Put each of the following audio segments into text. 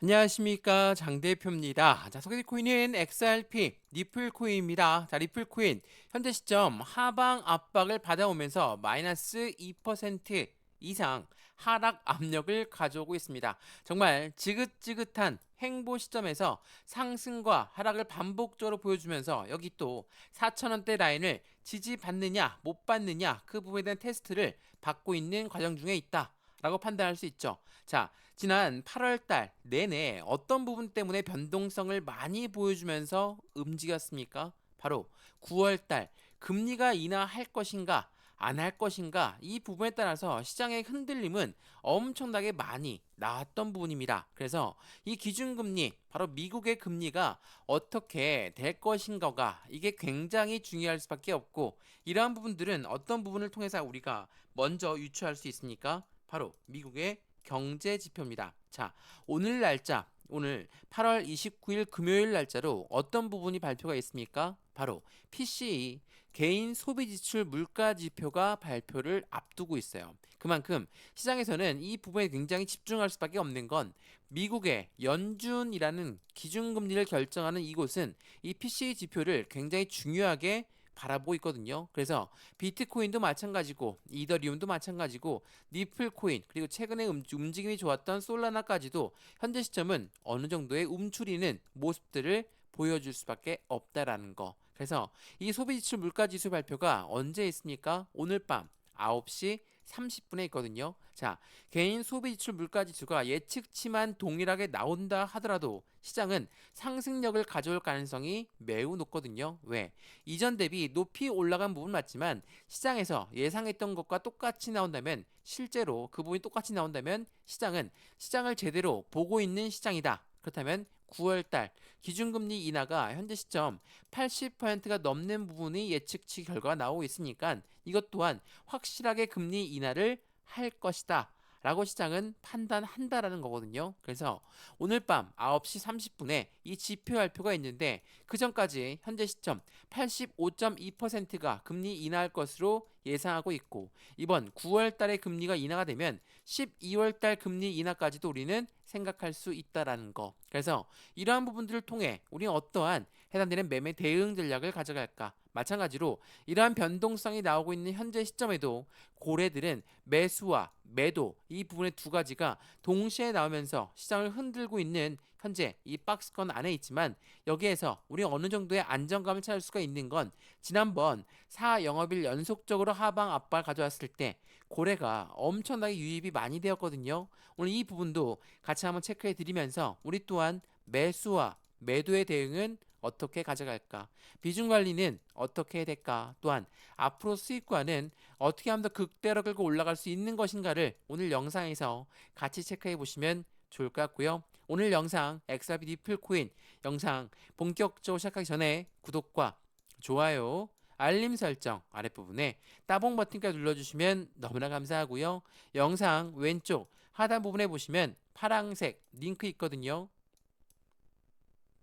안녕하십니까, 장 대표입니다. 자, 소개될 코인은 XRP 리플 코인입니다. 자, 리플 코인 현재 시점 하방 압박을 받아오면서 마이너스 2% 이상 하락 압력을 가져오고 있습니다. 정말 지긋지긋한 횡보 시점에서 상승과 하락을 반복적으로 보여주면서 여기 또 4,000원대 라인을 지지받느냐 못 받느냐 그 부분에 대한 테스트를 받고 있는 과정 중에 있다라고 판단할 수 있죠. 자, 지난 8월 달 내내 어떤 부분 때문에 변동성을 많이 보여주면서 움직였습니까? 바로 9월 달 금리가 인하할 것인가 안 할 것인가 이 부분에 따라서 시장의 흔들림은 엄청나게 많이 나왔던 부분입니다. 그래서 이 기준금리 바로 미국의 금리가 어떻게 될 것인가가 이게 굉장히 중요할 수밖에 없고, 이러한 부분들은 어떤 부분을 통해서 우리가 먼저 유추할 수 있습니까? 바로 미국의 경제 지표입니다. 자, 오늘 날짜, 오늘 8월 29일 금요일 날짜로 어떤 부분이 발표가 있습니까? 바로 PCE 개인 소비 지출 물가 지표가 발표를 앞두고 있어요. 그만큼 시장에서는 이 부분에 굉장히 집중할 수밖에 없는 건, 미국의 연준이라는 기준금리를 결정하는 이곳은 이 PCE 지표를 굉장히 중요하게 바라보고 있거든요. 그래서 비트코인도 마찬가지고 이더리움도 마찬가지고 니플코인, 그리고 최근에 움직임이 좋았던 솔라나까지도 현재 시점은 어느 정도의 움츠리는 모습들을 보여줄 수밖에 없다라는 거. 그래서 이 소비지출 물가지수 발표가 언제 있습니까? 오늘 밤 9시 30분에 있거든요. 자, 개인 소비지출 물가지수가 예측치만 동일하게 나온다 하더라도 시장은 상승력을 가져올 가능성이 매우 높거든요. 왜? 이전 대비 높이 올라간 부분 맞지만 시장에서 예상했던 것과 똑같이 나온다면, 실제로 그 부분이 똑같이 나온다면 시장은 시장을 제대로 보고 있는 시장이다. 그렇다면 9월달 기준금리 인하가 현재 시점 80%가 넘는 부분이 예측치 결과가 나오고 있으니까 이것 또한 확실하게 금리 인하를 할 것이다 라고 시장은 판단한다라는 거거든요. 그래서 오늘 밤 9시 30분에 이 지표 발표가 있는데, 그 전까지 현재 시점 85.2%가 금리 인하할 것으로 예상하고 있고, 이번 9월 달에 금리가 인하가 되면 12월 달 금리 인하까지도 우리는 생각할 수 있다라는 거. 그래서 이러한 부분들을 통해 우리는 어떠한 해당되는 매매 대응 전략을 가져갈까? 마찬가지로 이러한 변동성이 나오고 있는 현재 시점에도 고래들은 매수와 매도 이 부분의 두 가지가 동시에 나오면서 시장을 흔들고 있는 현재 이 박스권 안에 있지만, 여기에서 우리 어느 정도의 안정감을 찾을 수가 있는 건 지난번 4영업일 연속적으로 하방 압박을 가져왔을 때 고래가 엄청나게 유입이 많이 되었거든요. 오늘 이 부분도 같이 한번 체크해 드리면서 우리 또한 매수와 매도의 대응은 어떻게 가져갈까? 비중 관리는 어떻게 해야 될까? 또한 앞으로 수익과는 어떻게 하면 더 극대로 끌고 올라갈 수 있는 것인가를 오늘 영상에서 같이 체크해 보시면 좋을 것 같고요. 오늘 영상 엑사비 리플 코인 영상 본격적으로 시작하기 전에 구독과 좋아요, 알림 설정 아랫부분에 따봉 버튼까지 눌러주시면 너무나 감사하고요. 영상 왼쪽 하단 부분에 보시면 파란색 링크 있거든요.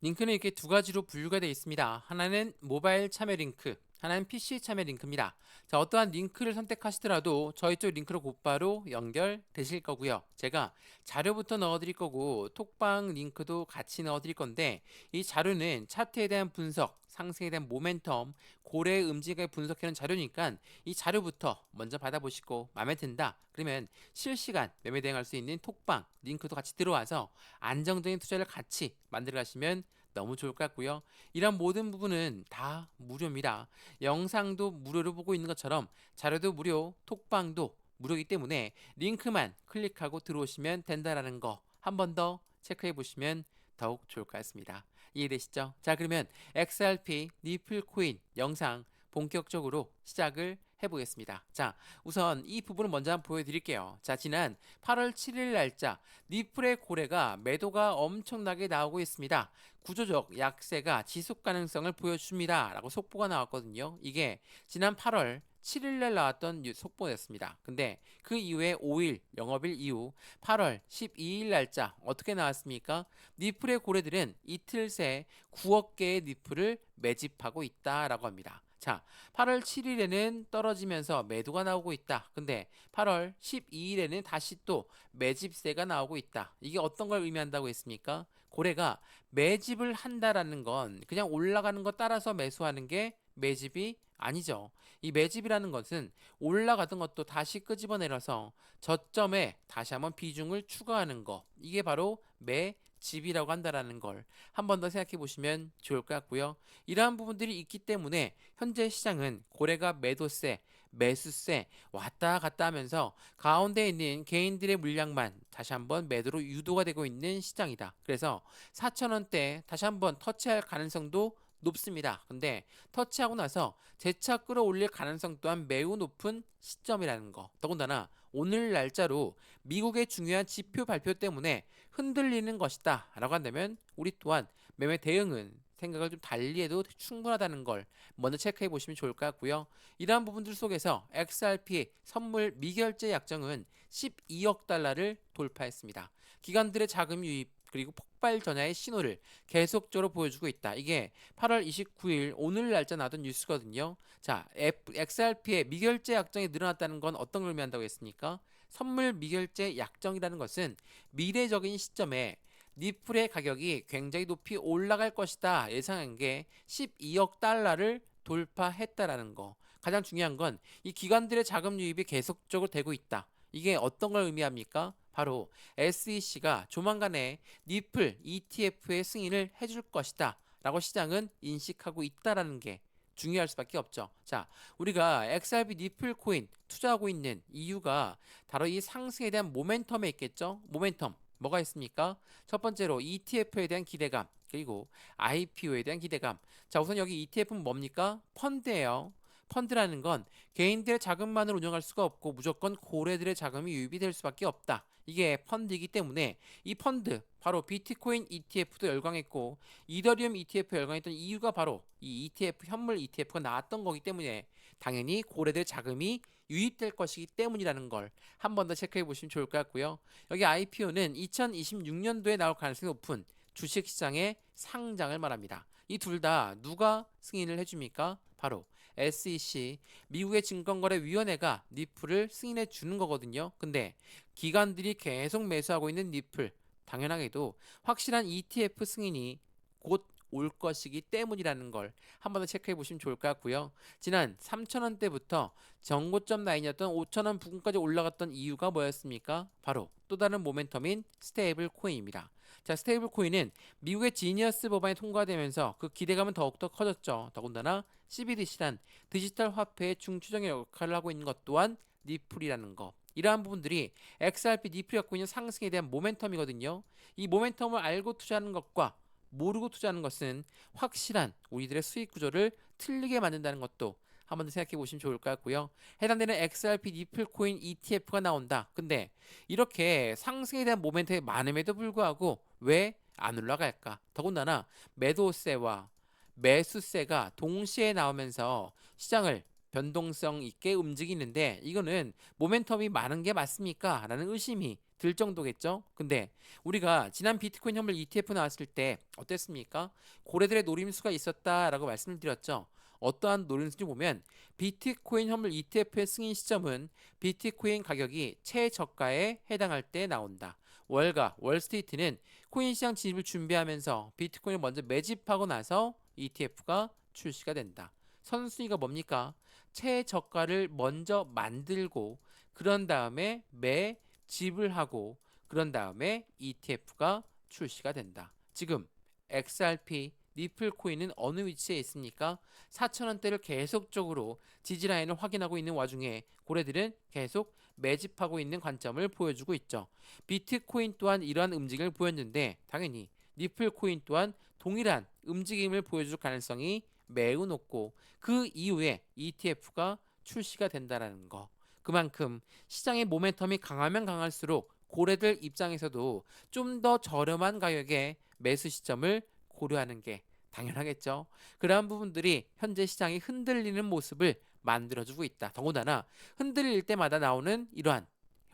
링크는 이렇게 두 가지로 분류가 되어 있습니다. 하나는 모바일 참여 링크, 하나는 PC 참여 링크입니다. 자, 어떠한 링크를 선택하시더라도 저희 쪽 링크로 곧바로 연결되실 거고요. 제가 자료부터 넣어드릴 거고 톡방 링크도 같이 넣어드릴 건데, 이 자료는 차트에 대한 분석, 상승에 대한 모멘텀, 고래 움직임을 분석하는 자료니까 이 자료부터 먼저 받아보시고 마음에 든다 그러면 실시간 매매 대응할 수 있는 톡방 링크도 같이 들어와서 안정적인 투자를 같이 만들어 가시면 너무 좋을 것 같고요. 이런 모든 부분은 다 무료입니다. 영상도 무료로 보고 있는 것처럼 자료도 무료, 톡방도 무료이기 때문에 링크만 클릭하고 들어오시면 된다라는 거 한 번 더 체크해 보시면 더욱 좋을 것 같습니다. 이해되시죠? 자, 그러면 XRP 니플 코인 영상 본격적으로 시작을 해보겠습니다. 자, 우선 이 부분을 먼저 한번 보여드릴게요. 자, 지난 8월 7일 날짜 니플의 고래가 매도가 엄청나게 나오고 있습니다. 구조적 약세가 지속 가능성을 보여줍니다 라고 속보가 나왔거든요. 이게 지난 8월 7일날 나왔던 속보였습니다. 근데 그 이후에 5일 영업일 이후 8월 12일 날짜 어떻게 나왔습니까? 니플의 고래들은 이틀 새 9억 개의 니플을 매집하고 있다라고 합니다. 자, 8월 7일에는 떨어지면서 매도가 나오고 있다. 근데 8월 12일에는 다시 또 매집세가 나오고 있다. 이게 어떤 걸 의미한다고 했습니까? 고래가 매집을 한다라는 건 그냥 올라가는 거 따라서 매수하는 게 매집이 아니죠. 이 매집이라는 것은 올라가던 것도 다시 끄집어내려서 저점에 다시 한번 비중을 추가하는 거. 이게 바로 매집이라고 한다라는 걸 한 번 더 생각해 보시면 좋을 것 같고요. 이러한 부분들이 있기 때문에 현재 시장은 고래가 매도세, 매수세 왔다 갔다 하면서 가운데 있는 개인들의 물량만 다시 한번 매도로 유도가 되고 있는 시장이다. 그래서 4,000원대 다시 한번 터치할 가능성도 높습니다. 근데 터치하고 나서 재차 끌어올릴 가능성 또한 매우 높은 시점이라는 거. 더군다나 오늘 날짜로 미국의 중요한 지표 발표 때문에 흔들리는 것이다 라고 한다면 우리 또한 매매 대응은 생각을 좀 달리해도 충분하다는 걸 먼저 체크해 보시면 좋을 것 같고요. 이러한 부분들 속에서 XRP 선물 미결제 약정은 12억 달러를 돌파했습니다. 기관들의 자금 유입 그리고 폭발 전야의 신호를 계속적으로 보여주고 있다. 이게 8월 29일 오늘 날짜 나왔던 뉴스거든요. 자, XRP의 미결제 약정이 늘어났다는 건 어떤 걸 의미한다고 했습니까? 선물 미결제 약정이라는 것은 미래적인 시점에 니플의 가격이 굉장히 높이 올라갈 것이다 예상한 게 12억 달러를 돌파했다라는 거. 가장 중요한 건 이 기관들의 자금 유입이 계속적으로 되고 있다. 이게 어떤 걸 의미합니까? 바로 SEC가 조만간에 니플 ETF의 승인을 해줄 것이다 라고 시장은 인식하고 있다라는 게 중요할 수밖에 없죠. 자, 우리가 XRP 니플 코인 투자하고 있는 이유가 바로 이 상승에 대한 모멘텀에 있겠죠. 모멘텀 뭐가 있습니까? 첫 번째로 ETF에 대한 기대감, 그리고 IPO에 대한 기대감. 자, 우선 여기 ETF는 뭡니까? 펀드예요. 펀드라는 건 개인들의 자금만을 운영할 수가 없고 무조건 고래들의 자금이 유입이 될 수밖에 없다. 이게 펀드이기 때문에 이 펀드 바로 비트코인 ETF도 열광했고 이더리움 ETF 열광했던 이유가 바로 이 ETF 현물 ETF가 나왔던 거기 때문에 당연히 고래들 자금이 유입될 것이기 때문이라는 걸 한 번 더 체크해 보시면 좋을 것 같고요. 여기 IPO는 2026년도에 나올 가능성이 높은 주식시장의 상장을 말합니다. 이 둘 다 누가 승인을 해줍니까? 바로 SEC 미국의 증권거래위원회가 니플을 승인해 주는 거거든요. 근데 기관들이 계속 매수하고 있는 니플 당연하게도 확실한 ETF 승인이 곧 올 것이기 때문이라는 걸 한 번 더 체크해 보시면 좋을 것 같고요. 지난 3,000원대부터 전고점 라인이었던 5,000원 부근까지 올라갔던 이유가 뭐였습니까? 바로 또 다른 모멘텀인 스테이블 코인입니다. 자, 스테이블 코인은 미국의 지니어스 법안이 통과되면서 그 기대감은 더욱더 커졌죠. 더군다나 CBDC란 디지털 화폐의 중추적인 역할을 하고 있는 것 또한 니플이라는 거. 이러한 부분들이 XRP 니플이 갖고 있는 상승에 대한 모멘텀이거든요. 이 모멘텀을 알고 투자하는 것과 모르고 투자하는 것은 확실한 우리들의 수익 구조를 틀리게 만든다는 것도 한 번 더 생각해 보시면 좋을 것 같고요. 해당되는 XRP 니플 코인 ETF가 나온다. 근데 이렇게 상승에 대한 모멘텀이 많음에도 불구하고 왜 안 올라갈까? 더군다나 매도세와 매수세가 동시에 나오면서 시장을 변동성 있게 움직이는데 이거는 모멘텀이 많은 게 맞습니까? 라는 의심이 들 정도겠죠. 근데 우리가 지난 비트코인 현물 ETF 나왔을 때 어땠습니까? 고래들의 노림수가 있었다라고 말씀을 드렸죠. 어떠한 노림수인지 보면 비트코인 현물 ETF의 승인 시점은 비트코인 가격이 최저가에 해당할 때 나온다. 월가 월스트리트는 코인 시장 진입을 준비하면서 비트코인을 먼저 매집하고 나서 ETF가 출시가 된다. 선순위가 뭡니까? 최저가를 먼저 만들고 그런 다음에 매집을 하고 그런 다음에 ETF가 출시가 된다. 지금 XRP 니플 코인은 어느 위치에 있습니까? 4,000원대를 계속적으로 지지라인을 확인하고 있는 와중에 고래들은 계속 매집하고 있는 관점을 보여주고 있죠. 비트코인 또한 이러한 움직임을 보였는데 당연히 니플 코인 또한 동일한 움직임을 보여줄 가능성이 매우 높고 그 이후에 ETF가 출시가 된다라는 거. 그만큼 시장의 모멘텀이 강하면 강할수록 고래들 입장에서도 좀 더 저렴한 가격에 매수 시점을 고려하는 게 당연하겠죠. 그러한 부분들이 현재 시장이 흔들리는 모습을 만들어주고 있다. 더군다나 흔들릴 때마다 나오는 이러한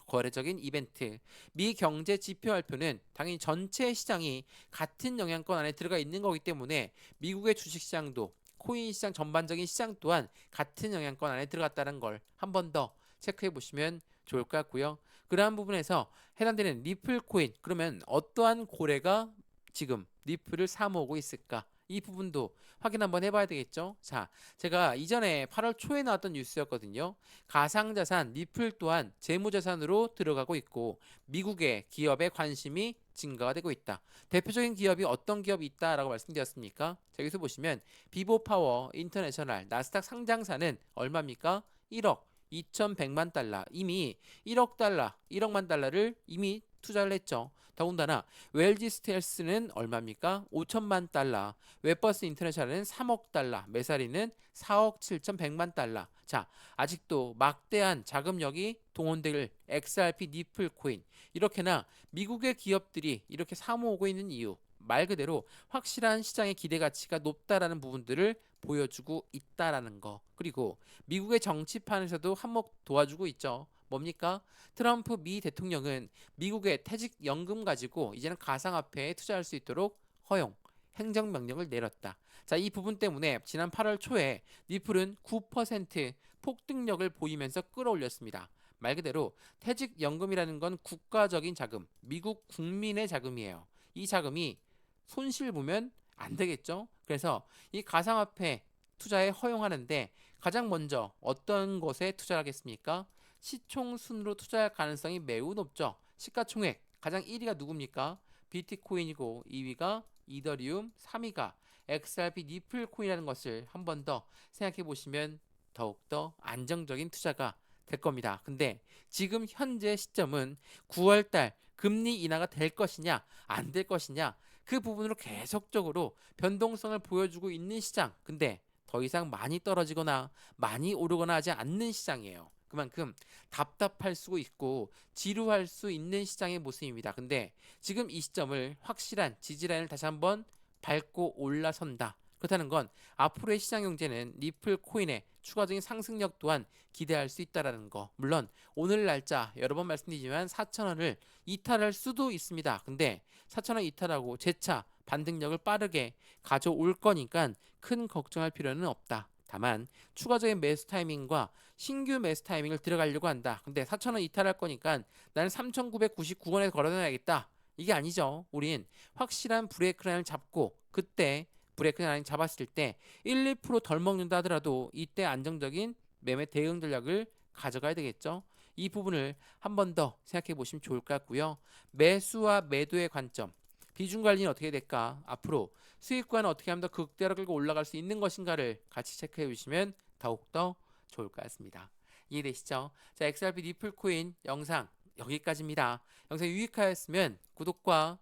거래적인 이벤트, 미 경제 지표 발표는 당연히 전체 시장이 같은 영향권 안에 들어가 있는 거기 때문에 미국의 주식시장도 코인 시장 전반적인 시장 또한 같은 영향권 안에 들어갔다는 걸 한 번 더 체크해 보시면 좋을 것 같고요. 그러한 부분에서 해당되는 리플 코인, 그러면 어떠한 고래가 지금 리플을 사 모으고 있을까? 이 부분도 확인 한번 해봐야 되겠죠. 자, 제가 이전에 8월 초에 나왔던 뉴스였거든요. 가상자산 리플 또한 재무자산으로 들어가고 있고 미국의 기업에 관심이 증가가 되고 있다. 대표적인 기업이 어떤 기업이 있다라고 말씀드렸습니까? 자, 여기서 보시면 비보파워 인터내셔널 나스닥 상장사는 얼마입니까? 1억 2,100만 달러. 이미 1억 달러, 1억만 달러를 이미 투자를 했죠. 더군다나 웰지 스텔스는 얼마입니까? 5천만 달러. 웹버스 인터내셔널은 3억 달러. 메사리는 4억 7,100만 달러. 자, 아직도 막대한 자금력이 동원될 XRP 니플 코인. 이렇게나 미국의 기업들이 이렇게 사모으고 있는 이유. 말 그대로 확실한 시장의 기대 가치가 높다라는 부분들을 보여주고 있다라는 거. 그리고 미국의 정치판에서도 한몫 도와주고 있죠. 뭡니까? 트럼프 미 대통령은 미국의 퇴직연금 가지고 이제는 가상화폐에 투자할 수 있도록 허용, 행정명령을 내렸다. 자, 이 부분 때문에 지난 8월 초에 리플은 9% 폭등력을 보이면서 끌어올렸습니다. 말 그대로 퇴직연금이라는 건 국가적인 자금, 미국 국민의 자금이에요. 이 자금이 손실 보면 안 되겠죠? 그래서 이 가상화폐 투자에 허용하는데 가장 먼저 어떤 것에 투자를 하겠습니까? 시총순으로 투자할 가능성이 매우 높죠. 시가총액 가장 1위가 누굽니까? 비트코인이고 2위가 이더리움, 3위가 XRP 니플 코인이라는 것을 한 번 더 생각해 보시면 더욱더 안정적인 투자가 될 겁니다. 근데 지금 현재 시점은 9월달 금리 인하가 될 것이냐, 안 될 것이냐, 그 부분으로 계속적으로 변동성을 보여주고 있는 시장. 근데 더 이상 많이 떨어지거나 많이 오르거나 하지 않는 시장이에요. 그만큼 답답할 수 있고 지루할 수 있는 시장의 모습입니다. 근데 지금 이 시점을 확실한 지지라인을 다시 한번 밟고 올라선다. 그렇다는 건 앞으로의 시장 경제는 리플 코인의 추가적인 상승력 또한 기대할 수 있다라는 거. 물론 오늘 날짜 여러 번 말씀드리지만 4,000원을 이탈할 수도 있습니다. 근데 4,000원 이탈하고 재차 반등력을 빠르게 가져올 거니까 큰 걱정할 필요는 없다. 다만 추가적인 매수 타이밍과 신규 매수 타이밍을 들어가려고 한다. 근데 4,000원 이탈할 거니까 나는 3,999원에서 걸어놔야겠다. 이게 아니죠. 우린 확실한 브레이크 라인을 잡고 그때 브레이크 라인 잡았을 때 1, 2%덜 먹는다 하더라도 이때 안정적인 매매 대응 전략을 가져가야 되겠죠. 이 부분을 한 번 더 생각해 보시면 좋을 것 같고요. 매수와 매도의 관점. 비중 관리는 어떻게 될까? 앞으로 수익과는 어떻게 하면 더 극대로 끌고 올라갈 수 있는 것인가를 같이 체크해 주시면 더욱더 좋을 것 같습니다. 이해되시죠? 자, XRP 리플 코인 영상 여기까지입니다. 영상 유익하였으면 구독과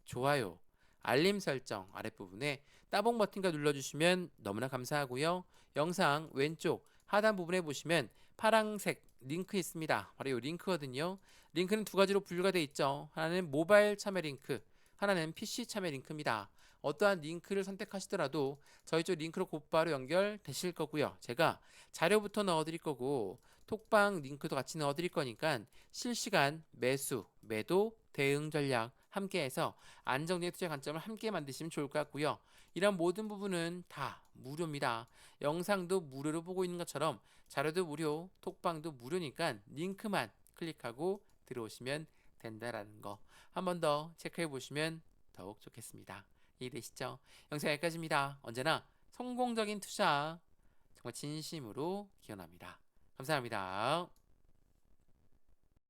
좋아요, 알림 설정 아랫부분에 따봉 버튼과 눌러주시면 너무나 감사하고요. 영상 왼쪽 하단 부분에 보시면 파란색 링크 있습니다. 바로 이 링크거든요. 링크는 두 가지로 분류가 되어 있죠. 하나는 모바일 참여 링크, 하나는 PC 참여 링크입니다. 어떠한 링크를 선택하시더라도 저희 쪽 링크로 곧바로 연결되실 거고요. 제가 자료부터 넣어드릴 거고 톡방 링크도 같이 넣어드릴 거니까 실시간 매수, 매도, 대응 전략 함께해서 안정적인 투자 관점을 함께 만드시면 좋을 것 같고요. 이런 모든 부분은 다 무료입니다. 영상도 무료로 보고 있는 것처럼 자료도 무료, 톡방도 무료니까 링크만 클릭하고 들어오시면 된다라는 거 한 번 더 체크해 보시면 더욱 좋겠습니다. 이해되시죠? 영상 여기까지입니다. 언제나 성공적인 투자 정말 진심으로 기원합니다. 감사합니다.